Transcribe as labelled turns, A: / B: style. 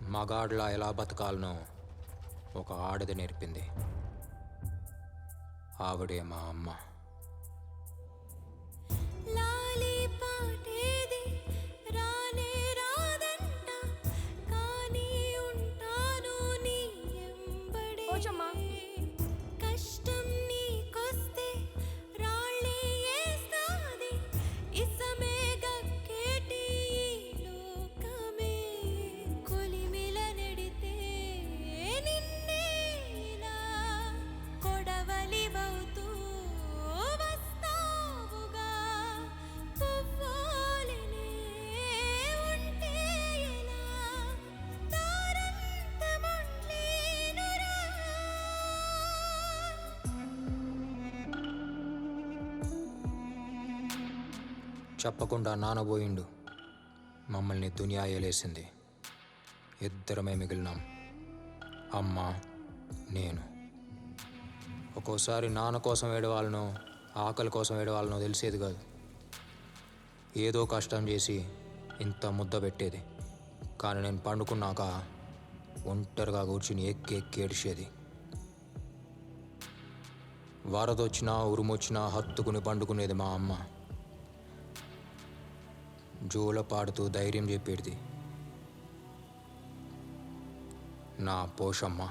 A: మగాడ్లా ఎలా బతకాలనో ఒక ఆడది నేర్పింది. ఆవిడే మా అమ్మ. చెప్పకుండా నానబోయిండు. మమ్మల్ని దునియా ఏలేసింది. ఇద్దరమే మిగిలినాం, అమ్మ నేను. ఒక్కోసారి నాన్న కోసం ఏడవాలనో ఆకలి కోసం ఏడవాలనో తెలిసేది కాదు. ఏదో కష్టం చేసి ఇంత ముద్ద పెట్టేది. కానీ నేను పండుకున్నాక ఒంటరిగా కూర్చుని ఎక్కి ఎక్కి ఏడిచేది. వరదొచ్చినా ఉరుమొచ్చినా హత్తుకుని పండుకునేది మా అమ్మ. జోల పాడుతూ ధైర్యం చెప్పేది నా పోషమ్మ.